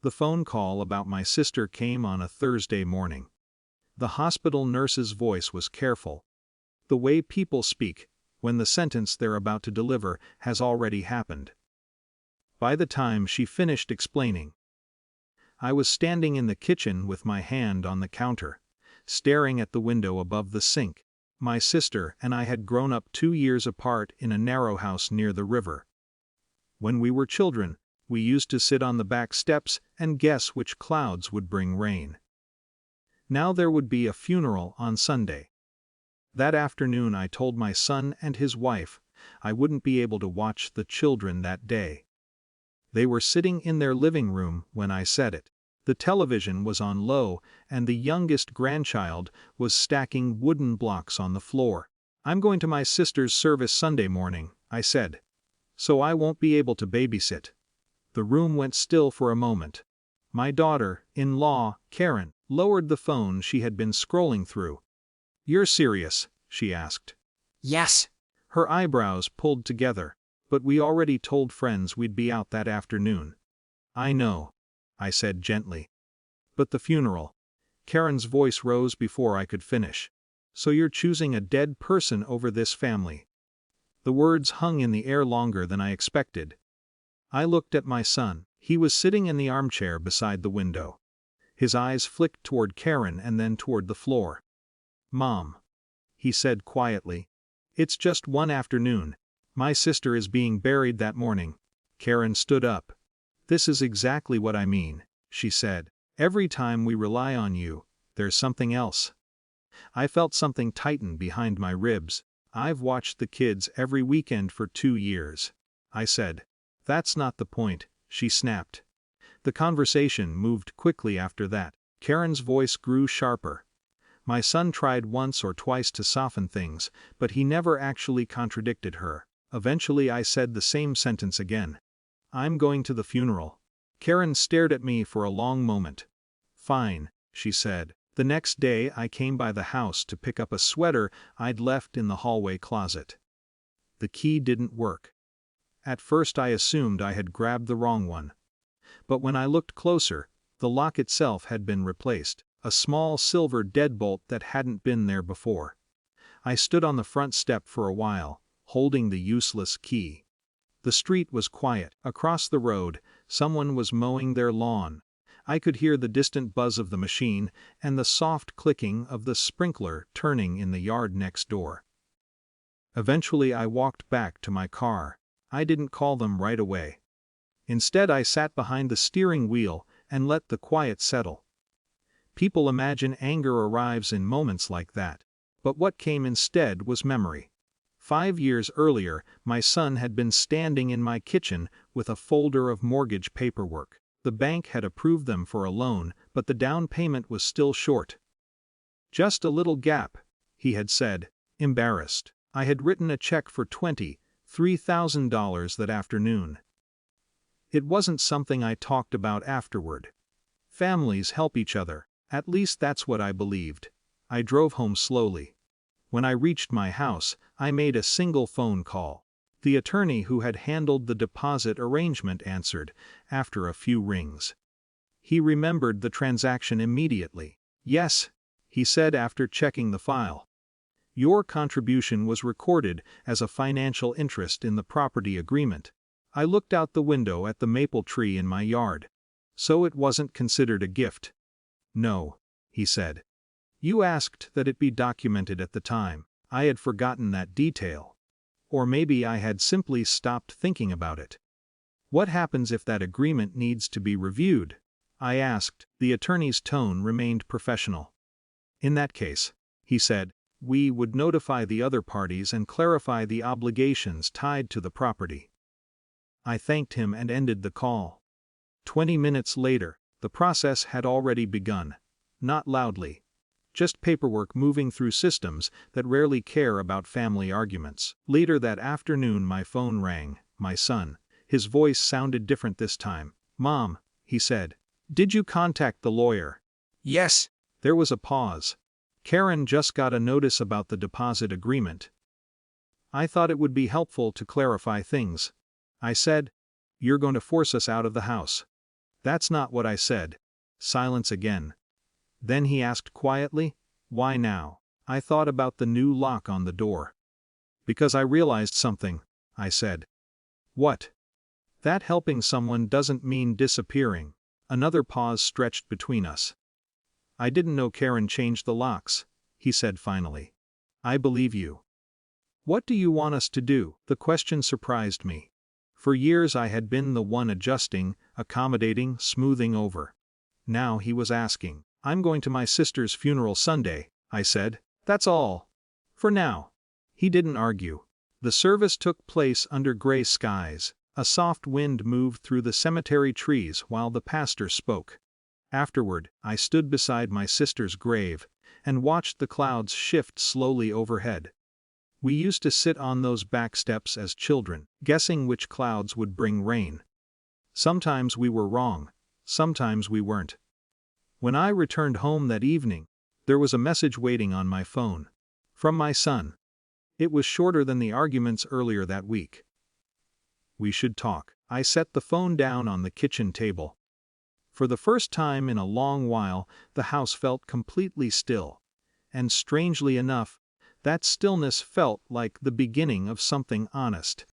The phone call about my sister came on a Thursday morning. The hospital nurse's voice was careful. The way people speak, when the sentence they're about to deliver has already happened. By the time she finished explaining, I was standing in the kitchen with my hand on the counter, staring at the window above the sink. My sister and I had grown up 2 years apart in a narrow house near the river. When we were children, we used to sit on the back steps and guess which clouds would bring rain. Now there would be a funeral on Sunday. That afternoon I told my son and his wife I wouldn't be able to watch the children that day. They were sitting in their living room when I said it. The television was on low, and the youngest grandchild was stacking wooden blocks on the floor. "I'm going to my sister's service Sunday morning," I said, "so I won't be able to babysit." The room went still for a moment. My daughter-in-law, Karen, lowered the phone she had been scrolling through. "You're serious?" she asked. Yes. Her eyebrows pulled together. "But we already told friends we'd be out that afternoon." "I know," I said gently. "But the funeral." Karen's voice rose before I could finish. "So you're choosing a dead person over this family?" The words hung in the air longer than I expected. I looked at my son. He was sitting in the armchair beside the window. His eyes flicked toward Karen and then toward the floor. "Mom," he said quietly, "it's just one afternoon. My sister is being buried that morning." Karen stood up. "This is exactly what I mean," she said. "Every time we rely on you, there's something else." I felt something tighten behind my ribs. "I've watched the kids every weekend for 2 years," I said. "That's not the point," she snapped. The conversation moved quickly after that. Karen's voice grew sharper. My son tried once or twice to soften things, but he never actually contradicted her. Eventually I said the same sentence again. "I'm going to the funeral." Karen stared at me for a long moment. "Fine," she said. The next day I came by the house to pick up a sweater I'd left in the hallway closet. The key didn't work. At first I assumed I had grabbed the wrong one. But when I looked closer, the lock itself had been replaced, a small silver deadbolt that hadn't been there before. I stood on the front step for a while, holding the useless key. The street was quiet. Across the road, someone was mowing their lawn. I could hear the distant buzz of the machine and the soft clicking of the sprinkler turning in the yard next door. Eventually I walked back to my car. I didn't call them right away. Instead I sat behind the steering wheel and let the quiet settle. People imagine anger arrives in moments like that. But what came instead was memory. 5 years earlier, my son had been standing in my kitchen with a folder of mortgage paperwork. The bank had approved them for a loan, but the down payment was still short. "Just a little gap," he had said, embarrassed. I had written a check for $23,000 that afternoon. It wasn't something I talked about afterward. Families help each other, at least that's what I believed. I drove home slowly. When I reached my house, I made a single phone call. The attorney who had handled the deposit arrangement answered, after a few rings. He remembered the transaction immediately. "Yes," he said after checking the file. "Your contribution was recorded as a financial interest in the property agreement." I looked out the window at the maple tree in my yard. "So it wasn't considered a gift?" "No," he said. "You asked that it be documented at the time." I had forgotten that detail. Or maybe I had simply stopped thinking about it. "What happens if that agreement needs to be reviewed?" I asked. The attorney's tone remained professional. "In that case," he said, "we would notify the other parties and clarify the obligations tied to the property." I thanked him and ended the call. 20 minutes later, the process had already begun. Not loudly. Just paperwork moving through systems that rarely care about family arguments. Later that afternoon my phone rang. My son. His voice sounded different this time. "Mom," he said, "did you contact the lawyer?" Yes. There was a pause. "Karen just got a notice about the deposit agreement. I thought it would be helpful to clarify things." I said, "You're going to force us out of the house?" That's not what I said. Silence again. Then he asked quietly, "Why now?" I thought about the new lock on the door. "Because I realized something," I said. "What?" "That helping someone doesn't mean disappearing." Another pause stretched between us. "I didn't know Karen changed the locks," he said finally. "I believe you." "What do you want us to do?" The question surprised me. For years I had been the one adjusting, accommodating, smoothing over. Now he was asking. "I'm going to my sister's funeral Sunday," I said. "That's all. For now." He didn't argue. The service took place under gray skies. A soft wind moved through the cemetery trees while the pastor spoke. Afterward, I stood beside my sister's grave and watched the clouds shift slowly overhead. We used to sit on those back steps as children, guessing which clouds would bring rain. Sometimes we were wrong, sometimes we weren't. When I returned home that evening, there was a message waiting on my phone. From my son. It was shorter than the arguments earlier that week. "We should talk." I set the phone down on the kitchen table. For the first time in a long while, the house felt completely still. And strangely enough, that stillness felt like the beginning of something honest.